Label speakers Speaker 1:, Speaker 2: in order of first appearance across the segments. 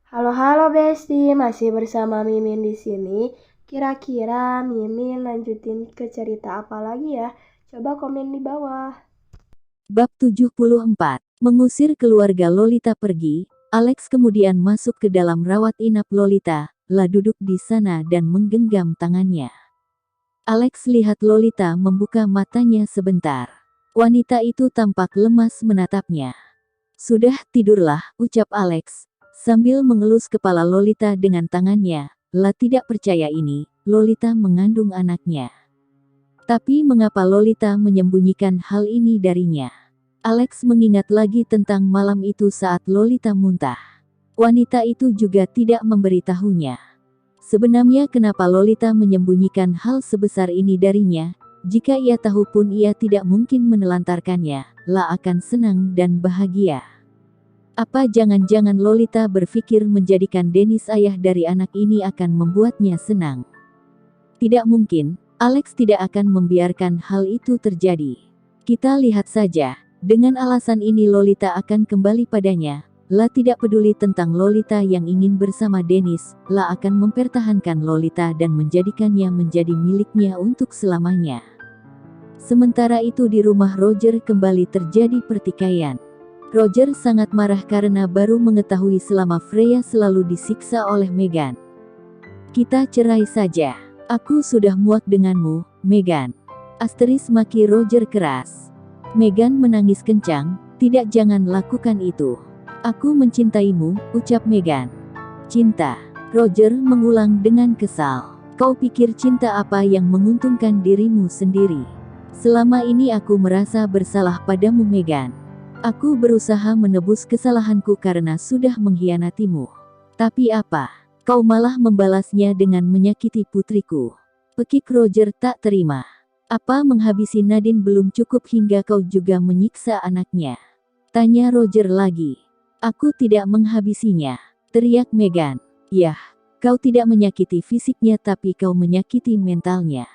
Speaker 1: Halo halo Besti, masih bersama Mimin di sini. Kira-kira Mimin lanjutin ke cerita apa lagi ya? Coba komen di bawah.
Speaker 2: Bab 74. Mengusir keluarga Lolita pergi, Alex kemudian masuk ke dalam rawat inap Lolita, duduk di sana dan menggenggam tangannya. Alex lihat Lolita membuka matanya sebentar. Wanita itu tampak lemas menatapnya. Sudah tidurlah, ucap Alex, sambil mengelus kepala Lolita dengan tangannya. Tidak percaya ini, Lolita mengandung anaknya. Tapi mengapa Lolita menyembunyikan hal ini darinya? Alex mengingat lagi tentang malam itu saat Lolita muntah. Wanita itu juga tidak memberitahunya. Sebenarnya kenapa Lolita menyembunyikan hal sebesar ini darinya? Jika ia tahu pun ia tidak mungkin menelantarkannya, akan senang dan bahagia. Apa jangan-jangan Lolita berpikir menjadikan Dennis ayah dari anak ini akan membuatnya senang? Tidak mungkin, Alex tidak akan membiarkan hal itu terjadi. Kita lihat saja, dengan alasan ini Lolita akan kembali padanya. Tidak peduli tentang Lolita yang ingin bersama Dennis, akan mempertahankan Lolita dan menjadikannya menjadi miliknya untuk selamanya. Sementara itu di rumah Roger kembali terjadi pertikaian. Roger sangat marah karena baru mengetahui selama Freya selalu disiksa oleh Meghan. Kita cerai saja. Aku sudah muak denganmu, Meghan. Asteris maki Roger keras. Meghan menangis kencang, tidak jangan lakukan itu. Aku mencintaimu, ucap Meghan. Cinta. Roger mengulang dengan kesal. Kau pikir cinta apa yang menguntungkan dirimu sendiri? Selama ini aku merasa bersalah padamu Meghan. Aku berusaha menebus kesalahanku karena sudah mengkhianatimu. Tapi apa? Kau malah membalasnya dengan menyakiti putriku. Pekik Roger tak terima. Apa menghabisi Nadine belum cukup hingga kau juga menyiksa anaknya? Tanya Roger lagi. Aku tidak menghabisinya, teriak Meghan. Yah, kau tidak menyakiti fisiknya tapi kau menyakiti mentalnya.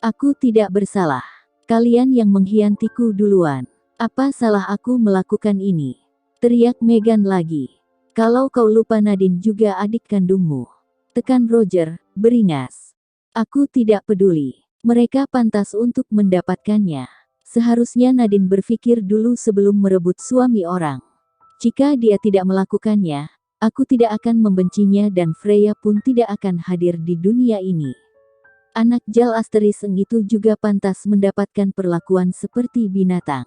Speaker 2: Aku tidak bersalah. Kalian yang mengkhianatiku duluan. Apa salah aku melakukan ini? Teriak Meghan lagi. Kalau kau lupa Nadine juga adik kandungmu. Tekan Roger, beringas. Aku tidak peduli. Mereka pantas untuk mendapatkannya. Seharusnya Nadine berpikir dulu sebelum merebut suami orang. Jika dia tidak melakukannya, aku tidak akan membencinya dan Freya pun tidak akan hadir di dunia ini. Anak Jal Asteris itu juga pantas mendapatkan perlakuan seperti binatang.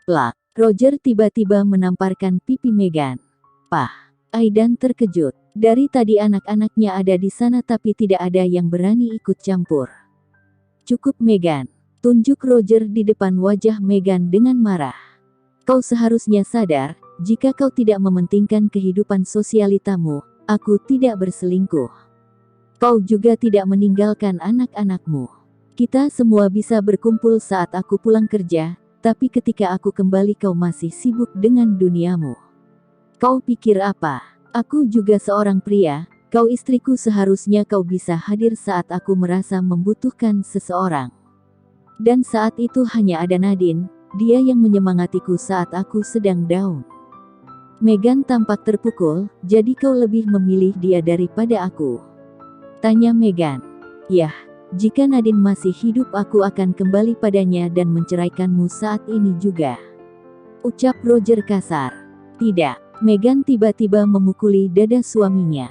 Speaker 2: Plak. Roger tiba-tiba menamparkan pipi Meghan. Pah, Aidan terkejut. Dari tadi anak-anaknya ada di sana tapi tidak ada yang berani ikut campur. Cukup Meghan, tunjuk Roger di depan wajah Meghan dengan marah. Kau seharusnya sadar, jika kau tidak mementingkan kehidupan sosialitamu, aku tidak berselingkuh. Kau juga tidak meninggalkan anak-anakmu. Kita semua bisa berkumpul saat aku pulang kerja, tapi ketika aku kembali kau masih sibuk dengan duniamu. Kau pikir apa? Aku juga seorang pria, kau istriku seharusnya kau bisa hadir saat aku merasa membutuhkan seseorang. Dan saat itu hanya ada Nadine, dia yang menyemangatiku saat aku sedang down. Meghan tampak terpukul, jadi kau lebih memilih dia daripada aku? Tanya Meghan. Yah, jika Nadine masih hidup aku akan kembali padanya dan menceraikanmu saat ini juga. Ucap Roger kasar. Tidak. Meghan tiba-tiba memukuli dada suaminya.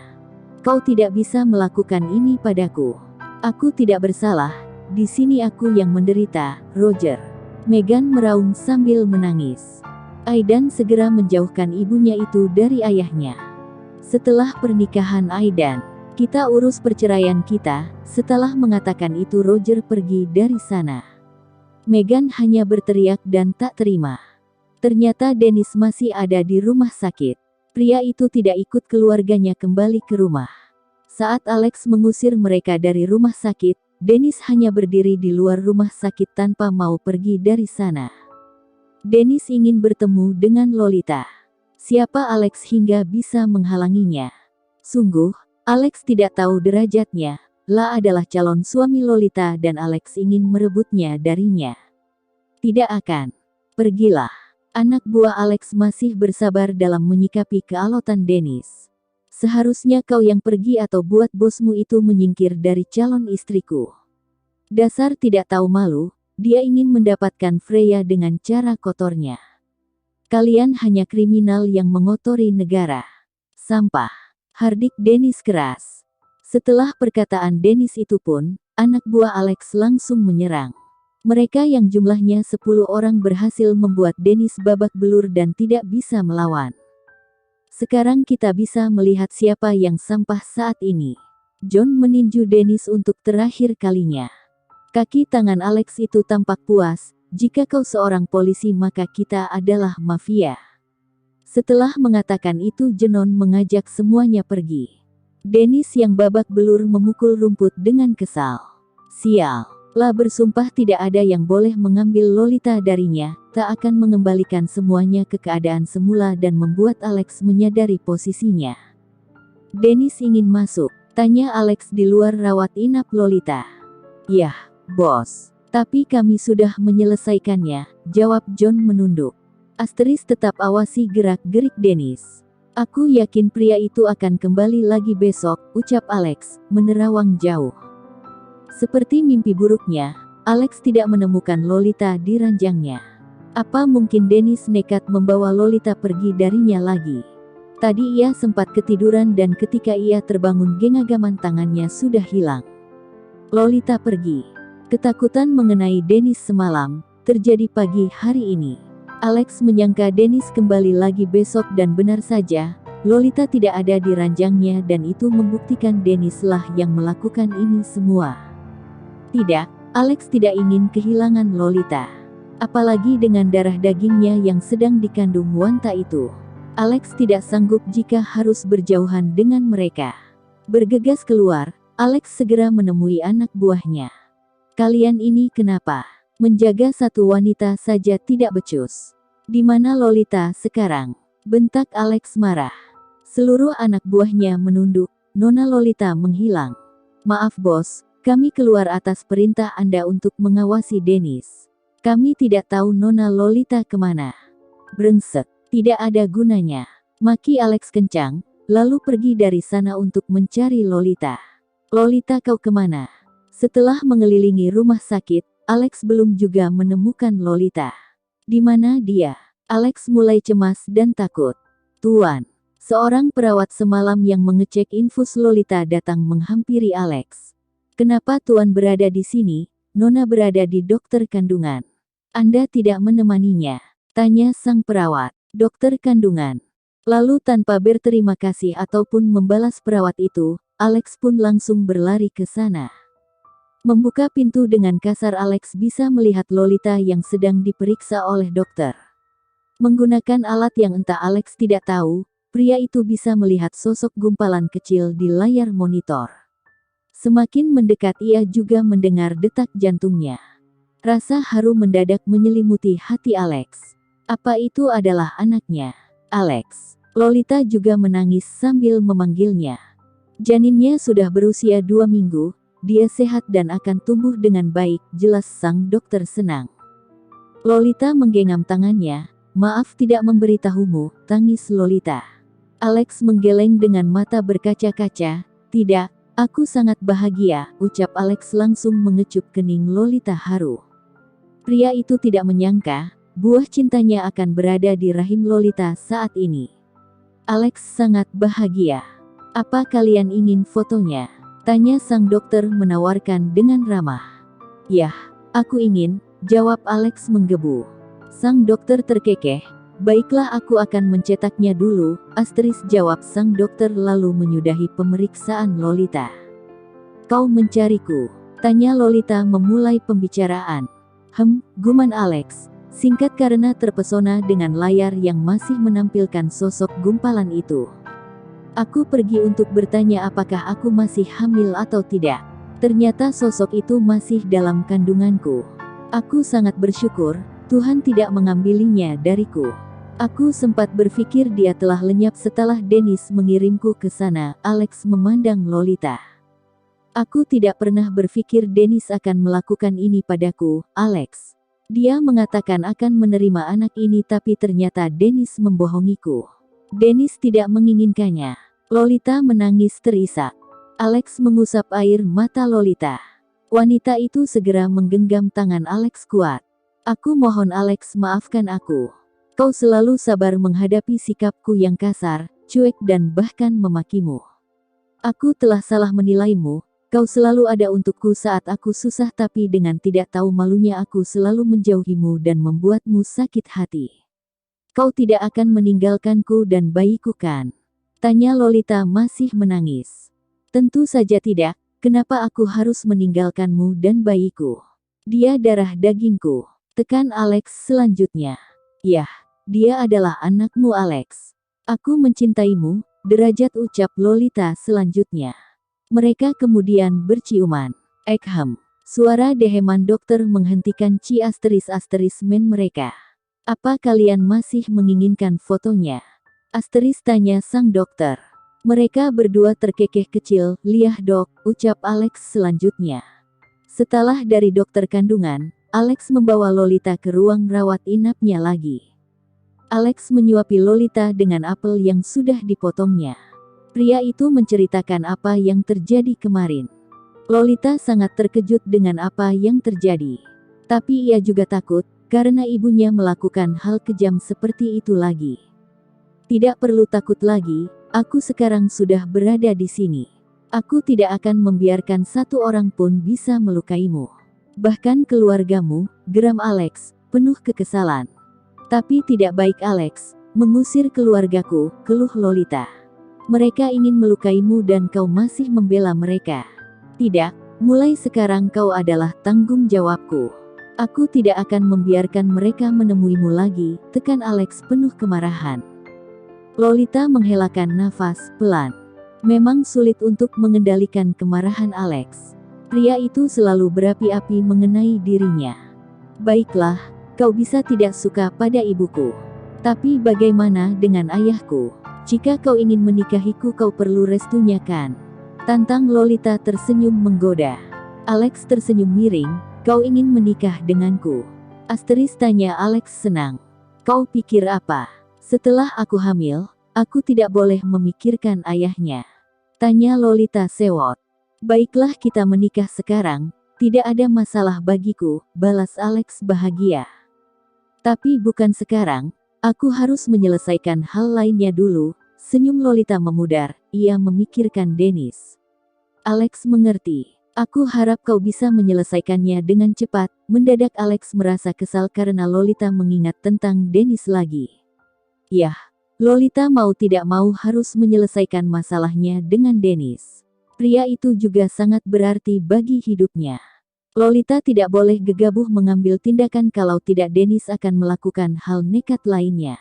Speaker 2: Kau tidak bisa melakukan ini padaku. Aku tidak bersalah, di sini aku yang menderita, Roger. Meghan meraung sambil menangis. Aidan segera menjauhkan ibunya itu dari ayahnya. Setelah pernikahan Aidan, kita urus perceraian kita. Setelah mengatakan itu Roger pergi dari sana. Meghan hanya berteriak dan tak terima. Ternyata Dennis masih ada di rumah sakit. Pria itu tidak ikut keluarganya kembali ke rumah. Saat Alex mengusir mereka dari rumah sakit, Dennis hanya berdiri di luar rumah sakit tanpa mau pergi dari sana. Dennis ingin bertemu dengan Lolita. Siapa Alex hingga bisa menghalanginya? Sungguh, Alex tidak tahu derajatnya. Adalah calon suami Lolita dan Alex ingin merebutnya darinya. Tidak akan. Pergilah. Anak buah Alex masih bersabar dalam menyikapi kealotan Dennis. Seharusnya kau yang pergi atau buat bosmu itu menyingkir dari calon istriku. Dasar tidak tahu malu, dia ingin mendapatkan Freya dengan cara kotornya. Kalian hanya kriminal yang mengotori negara. Sampah. Hardik Dennis keras. Setelah perkataan Dennis itu pun, anak buah Alex langsung menyerang. Mereka yang jumlahnya 10 orang berhasil membuat Dennis babak belur dan tidak bisa melawan. Sekarang kita bisa melihat siapa yang sampah saat ini. John meninju Dennis untuk terakhir kalinya. Kaki tangan Alex itu tampak puas, jika kau seorang polisi maka kita adalah mafia. Setelah mengatakan itu Jenon mengajak semuanya pergi. Dennis yang babak belur memukul rumput dengan kesal. Sial. Lah bersumpah tidak ada yang boleh mengambil Lolita darinya, tak akan mengembalikan semuanya ke keadaan semula dan membuat Alex menyadari posisinya. Dennis ingin masuk, tanya Alex di luar rawat inap Lolita. Yah, bos. Tapi kami sudah menyelesaikannya, jawab John menunduk. Asteris tetap awasi gerak-gerik Dennis. Aku yakin pria itu akan kembali lagi besok, ucap Alex, menerawang jauh. Seperti mimpi buruknya, Alex tidak menemukan Lolita di ranjangnya. Apa mungkin Dennis nekat membawa Lolita pergi darinya lagi? Tadi ia sempat ketiduran dan ketika ia terbangun genggaman tangannya sudah hilang. Lolita pergi. Ketakutan mengenai Dennis semalam, terjadi pagi hari ini. Alex menyangka Dennis kembali lagi besok dan benar saja, Lolita tidak ada di ranjangnya dan itu membuktikan Dennis lah yang melakukan ini semua. Tidak, Alex tidak ingin kehilangan Lolita. Apalagi dengan darah dagingnya yang sedang dikandung wanita itu. Alex tidak sanggup jika harus berjauhan dengan mereka. Bergegas keluar, Alex segera menemui anak buahnya. Kalian ini kenapa? Menjaga satu wanita saja tidak becus. Di mana Lolita sekarang? Bentak Alex marah. Seluruh anak buahnya menunduk, Nona Lolita menghilang. Maaf bos. Kami keluar atas perintah Anda untuk mengawasi Dennis. Kami tidak tahu Nona Lolita kemana. Brengsek, tidak ada gunanya. Maki Alex kencang, lalu pergi dari sana untuk mencari Lolita. Lolita kau kemana? Setelah mengelilingi rumah sakit, Alex belum juga menemukan Lolita. Di mana dia? Alex mulai cemas dan takut. Tuan, seorang perawat semalam yang mengecek infus Lolita datang menghampiri Alex. Kenapa Tuan berada di sini? Nona berada di dokter kandungan. Anda tidak menemaninya? Tanya sang perawat. Dokter kandungan. Lalu tanpa berterima kasih ataupun membalas perawat itu, Alex pun langsung berlari ke sana. Membuka pintu dengan kasar Alex bisa melihat Lolita yang sedang diperiksa oleh dokter. Menggunakan alat yang entah Alex tidak tahu, pria itu bisa melihat sosok gumpalan kecil di layar monitor. Semakin mendekat ia juga mendengar detak jantungnya. Rasa haru mendadak menyelimuti hati Alex. Apa itu adalah anaknya? Alex. Lolita juga menangis sambil memanggilnya. Janinnya sudah berusia 2 minggu, dia sehat dan akan tumbuh dengan baik, jelas sang dokter senang. Lolita menggenggam tangannya, maaf tidak memberitahumu, tangis Lolita. Alex menggeleng dengan mata berkaca-kaca, tidak. Aku sangat bahagia, ucap Alex langsung mengecup kening Lolita haru. Pria itu tidak menyangka, buah cintanya akan berada di rahim Lolita saat ini. Alex sangat bahagia. Apa kalian ingin fotonya? Tanya sang dokter menawarkan dengan ramah. Yah, aku ingin, jawab Alex menggebu. Sang dokter terkekeh. Baiklah aku akan mencetaknya dulu, asteris jawab sang dokter lalu menyudahi pemeriksaan Lolita. Kau mencariku? Tanya Lolita memulai pembicaraan. Guman Alex, singkat karena terpesona dengan layar yang masih menampilkan sosok gumpalan itu. Aku pergi untuk bertanya apakah aku masih hamil atau tidak. Ternyata sosok itu masih dalam kandunganku. Aku sangat bersyukur, Tuhan tidak mengambilinya dariku. Aku sempat berpikir dia telah lenyap setelah Dennis mengirimku ke sana. Alex memandang Lolita. Aku tidak pernah berpikir Dennis akan melakukan ini padaku, Alex. Dia mengatakan akan menerima anak ini tapi ternyata Dennis membohongiku. Dennis tidak menginginkannya. Lolita menangis terisak. Alex mengusap air mata Lolita. Wanita itu segera menggenggam tangan Alex kuat. Aku mohon Alex, maafkan aku. Kau selalu sabar menghadapi sikapku yang kasar, cuek dan bahkan memakimu. Aku telah salah menilaimu. Kau selalu ada untukku saat aku susah, tapi dengan tidak tahu malunya aku selalu menjauhimu dan membuatmu sakit hati. Kau tidak akan meninggalkanku dan bayiku kan? Tanya Lolita masih menangis. Tentu saja tidak, kenapa aku harus meninggalkanmu dan bayiku? Dia darah dagingku. Tekan Alex selanjutnya. Yah, dia adalah anakmu Alex. Aku mencintaimu, derajat ucap Lolita selanjutnya. Mereka kemudian berciuman. Ekhem. Suara deheman dokter menghentikan men mereka. Apa kalian masih menginginkan fotonya? Tanya sang dokter. Mereka berdua terkekeh kecil, liah dok, ucap Alex selanjutnya. Setelah dari dokter kandungan, Alex membawa Lolita ke ruang rawat inapnya lagi. Alex menyuapi Lolita dengan apel yang sudah dipotongnya. Pria itu menceritakan apa yang terjadi kemarin. Lolita sangat terkejut dengan apa yang terjadi. Tapi ia juga takut, karena ibunya melakukan hal kejam seperti itu lagi. Tidak perlu takut lagi, aku sekarang sudah berada di sini. Aku tidak akan membiarkan satu orang pun bisa melukaimu. Bahkan keluargamu, geram Alex, penuh kekesalan. Tapi tidak baik Alex, mengusir keluargaku, keluh Lolita. Mereka ingin melukaimu dan kau masih membela mereka. Tidak, mulai sekarang kau adalah tanggung jawabku. Aku tidak akan membiarkan mereka menemuimu lagi, tekan Alex penuh kemarahan. Lolita menghelakan nafas pelan. Memang sulit untuk mengendalikan kemarahan Alex. Pria itu selalu berapi-api mengenai dirinya. Baiklah, kau bisa tidak suka pada ibuku. Tapi bagaimana dengan ayahku? Jika kau ingin menikahiku kau perlu restunya kan? Tantang Lolita tersenyum menggoda. Alex tersenyum miring, kau ingin menikah denganku? Tanya Alex senang. Kau pikir apa? Setelah aku hamil, aku tidak boleh memikirkan ayahnya. Tanya Lolita sewot. Baiklah kita menikah sekarang, tidak ada masalah bagiku, balas Alex bahagia. Tapi bukan sekarang, aku harus menyelesaikan hal lainnya dulu, senyum Lolita memudar, ia memikirkan Dennis. Alex mengerti. Aku harap kau bisa menyelesaikannya dengan cepat. Mendadak Alex merasa kesal karena Lolita mengingat tentang Dennis lagi. Yah, Lolita mau tidak mau harus menyelesaikan masalahnya dengan Dennis. Pria itu juga sangat berarti bagi hidupnya. Lolita tidak boleh gegabah mengambil tindakan kalau tidak Dennis akan melakukan hal nekat lainnya.